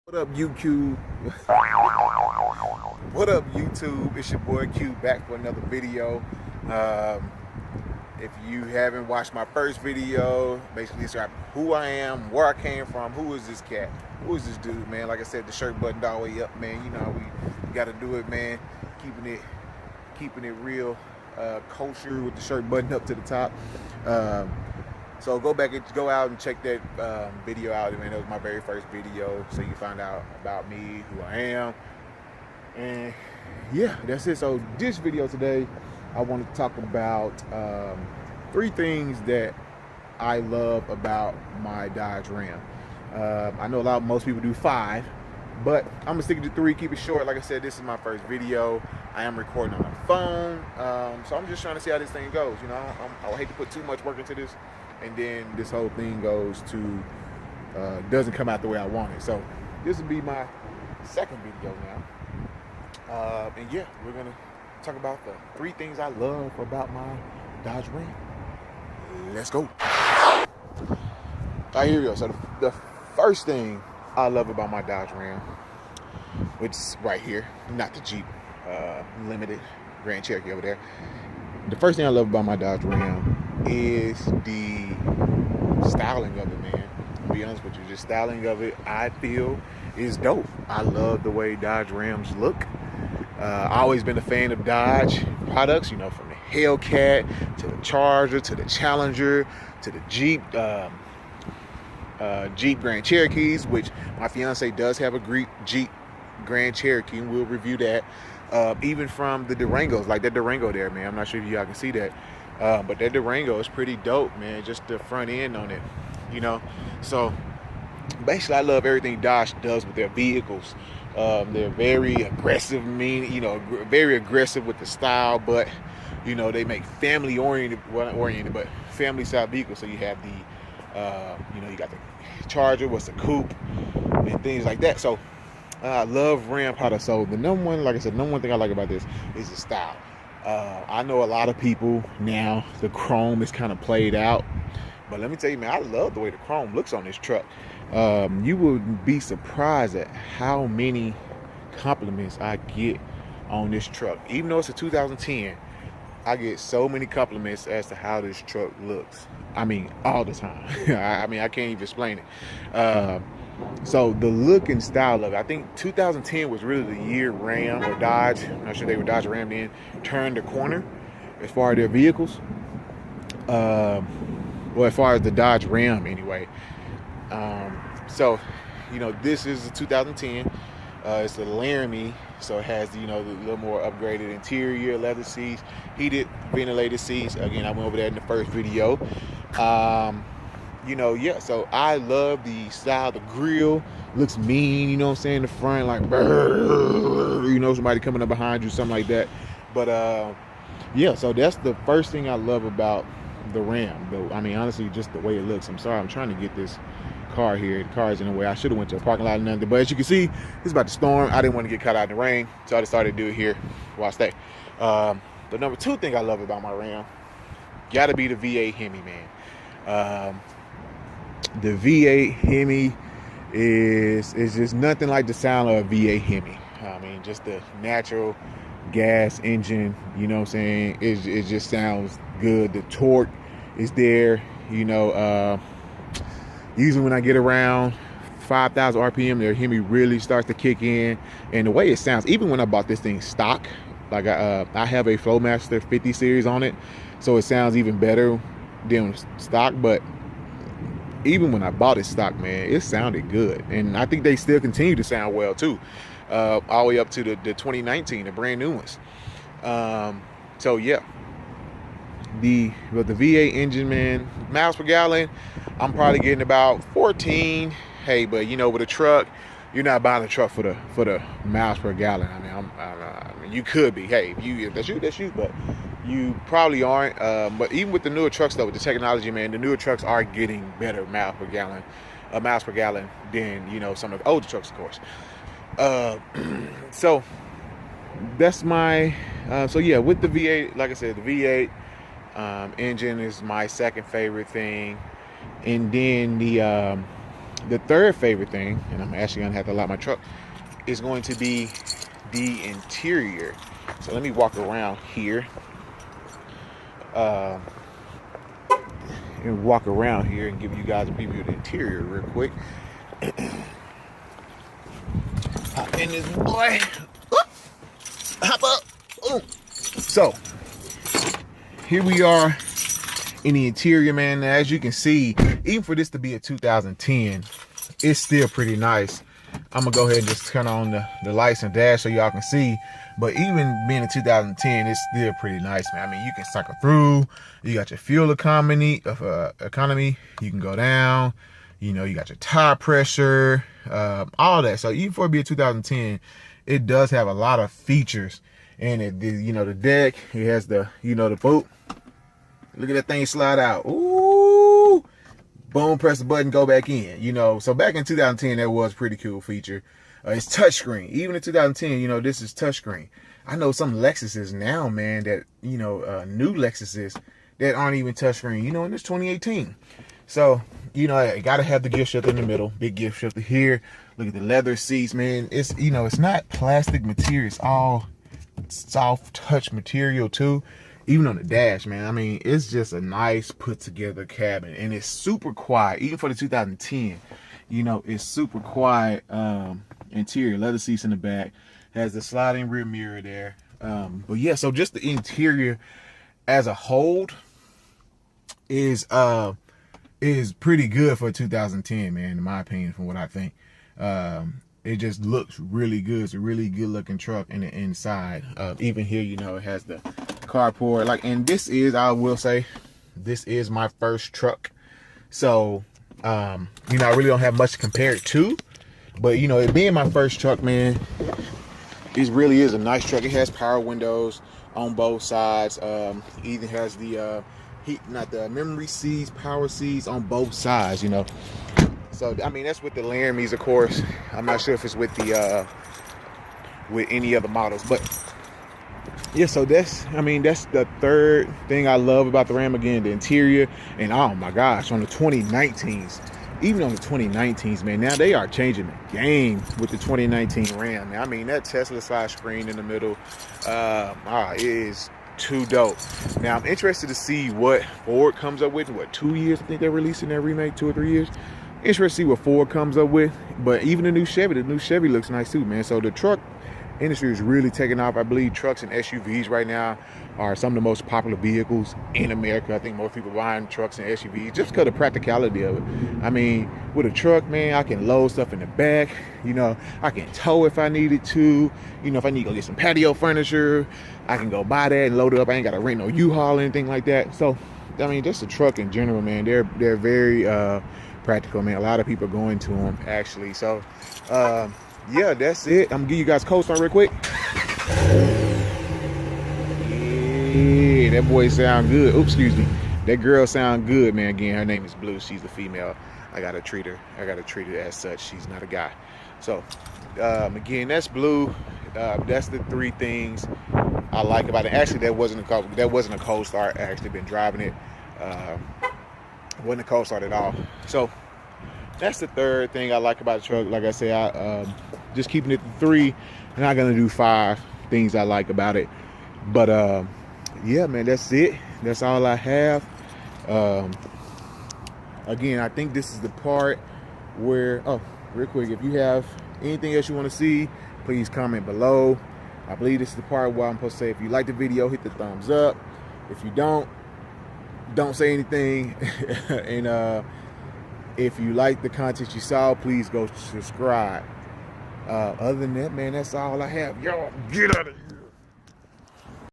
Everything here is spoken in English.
What up, YouTube? What up, YouTube? It's your boy Q back for another video. If you haven't watched my first video, basically it's about who I am, where I came from, who is this cat, who is this dude, man. Like I said, the shirt buttoned all the way up, man. You know how we got to do it, man. Keeping it real, kosher with the shirt buttoned up to the top. So go out and check that video out. Man, that was my very first video, so you find out about me, who I am, and yeah, that's it. So this video today, I want to talk about 3 things that I love about my Dodge Ram. I know most people do 5, but I'm gonna stick to 3, keep it short. Like I said, this is my first video. I am recording on a phone, so I'm just trying to see how this thing goes. You know, I hate to put too much work into this, and then this whole thing goes to doesn't come out the way I want it. So this will be my second video now, and yeah, we're gonna talk about the 3 things I love about my Dodge Ram. Let's go. All right, here we go. So the first thing I love about my Dodge Ram, which is right here, not the Jeep Limited Grand Cherokee over there. The first thing I love about my Dodge Ram is the styling of it, man. To be honest with you, the styling of it, I feel, is dope. I love the way Dodge Rams look. I've always been a fan of Dodge products, you know, from the Hellcat to the Charger to the Challenger to the Jeep Grand Cherokees, which my fiance does have a Jeep Grand Cherokee, and we'll review that. Even from the Durangos, like that Durango there, man. I'm not sure if y'all can see that, but that Durango is pretty dope, man. Just the front end on it, you know. So basically, I love everything Dodge does with their vehicles. They're very aggressive, very aggressive with the style, but you know, they make family oriented, but family style vehicles. So you have the, you got the Charger, what's the coupe, and things like that. So I love Ram products. So the number one thing I like about this is the style. I know a lot of people now, the chrome is kind of played out, but let me tell you, man, I love the way the chrome looks on this truck. You would be surprised at how many compliments I get on this truck. Even though it's a 2010, I get so many compliments as to how this truck looks. I mean, all the time. I can't even explain it. So the look and style of it, I think 2010 was really the year Ram or Dodge, I'm not sure they were Dodge or Ram then, turned the corner as far as their vehicles. Well, as far as the Dodge Ram anyway. So, you know, this is a 2010. It's a Laramie, so it has, the little more upgraded interior, leather seats, heated, ventilated seats. Again, I went over that in the first video. So I love the style. The grill looks mean, you know what I'm saying? The front, like, somebody coming up behind you, something like that. But, so that's the first thing I love about the Ram. Though, honestly, just the way it looks. I'm sorry, I'm trying to get this car here. The car is in the way. I should have went to a parking lot and nothing. But as you can see, it's about to storm. I didn't want to get caught out in the rain, so I decided to do it here while I stay. The number 2 thing I love about my Ram, gotta be the V8 Hemi, man. The V8 Hemi is just nothing like the sound of a V8 Hemi. Just the natural gas engine, you know what I'm saying? It just sounds good. The torque is there, usually when I get around 5,000 RPM, the Hemi really starts to kick in. And the way it sounds, even when I bought this thing stock, like I have a Flowmaster 50 series on it, so it sounds even better than stock. But even when I bought it stock, man, it sounded good. And I think they still continue to sound well too, all the way up to the 2019, the brand new ones. So yeah, the V8 engine, man, miles per gallon, I'm probably getting about 14. Hey, but with a truck, you're not buying a truck for the miles per gallon. You could be. Hey, if that's you, but you probably aren't. But even with the newer trucks, though, with the technology, man, the newer trucks are getting better miles per gallon than some of the older trucks, of course. So that's my. With the V8, like I said, the V8 engine is my second favorite thing, and then the third favorite thing, and I'm actually gonna have to lock my truck, is going to be the interior. So let me walk around here. And walk around here and give you guys a preview of the interior real quick. Hop in this boy. Hop up. Ooh. So here we are in the interior, man. As you can see, even for this to be a 2010, it's still pretty nice. I'm gonna go ahead and just turn on the lights and dash so y'all can see. But even being a 2010, it's still pretty nice, man. I mean, you can cycle through. You got your fuel economy. You can go down. You know, you got your tire pressure, all that. So even for it be a 2010, it does have a lot of features. And it, you know, the deck, it has the, you know, the boot. Look at that thing slide out. Ooh. Boom, press the button, go back in. You know, so back in 2010, that was a pretty cool feature. It's touchscreen. Even in 2010, you know, this is touchscreen. I know some Lexuses now, man, that, you know, new Lexuses that aren't even touchscreen, you know, and it's 2018. So, you know, I got to have the gift shifter in the middle. Big gift shifter here. Look at the leather seats, man. It's, you know, it's not plastic material. It's all soft touch material, too. Even on the dash, man. I mean, it's just a nice put together cabin. And it's super quiet. Even for the 2010, you know, it's super quiet. Interior, leather seats in the back, has the sliding rear mirror there. But yeah, so just the interior as a whole is pretty good for 2010, man, in my opinion, from what I think. It just looks really good. It's a really good looking truck in the inside. Even here, you know, it has the carport. Like, and this is, I will say, this is my first truck. So, you know, I really don't have much to compare it to. But, you know, it being my first truck, man, it really is a nice truck. It has power windows on both sides. Even has the memory seats, power seats on both sides, you know. So, I mean, that's with the Laramies, of course. I'm not sure if it's with the with any other models, but yeah. So that's the third thing I love about the Ram. Again, the interior, and oh my gosh, on the 2019s. Even on the 2019s, man, now they are changing the game with the 2019 Ram. I mean, that Tesla slide screen in the middle it is too dope. Now, I'm interested to see what Ford comes up with. What, 2 years? I think they're releasing that remake, 2 or 3 years. Interested to see what Ford comes up with. But even the new Chevy looks nice too, man. So the truck industry is really taking off. I believe trucks and SUVs right now are some of the most popular vehicles in America. I think most people buying trucks and SUVs just because of the practicality of it. I mean, with a truck, man, I can load stuff in the back. You know, I can tow if I needed to. You know, if I need to go get some patio furniture, I can go buy that and load it up. I ain't got to rent no U-Haul or anything like that. So, I mean, just a truck in general, man. They're very practical, man. A lot of people are going to them, actually. So, yeah, that's it. I'm gonna give you guys co-star real quick. Yeah, that boy sound good. Oops, excuse me. That girl sound good, man. Again, her name is Blue. She's the female. I gotta treat her as such. She's not a guy. So, again, that's Blue. That's the 3 things I like about it. Actually, that wasn't a cold start. I actually been driving it. Wasn't a cold start at all. So that's the third thing I like about the truck. Like I said, I just keeping it to 3. I'm not gonna do 5 things I like about it. But yeah, man, that's it. That's all I have. Again, I think this is the part where, real quick, if you have anything else you want to see, please comment below. I believe this is the part where I'm supposed to say, if you like the video, hit the thumbs up. If you don't say anything. And if you like the content you saw, please go subscribe. Other than that, man, that's all I have. Y'all get out of here.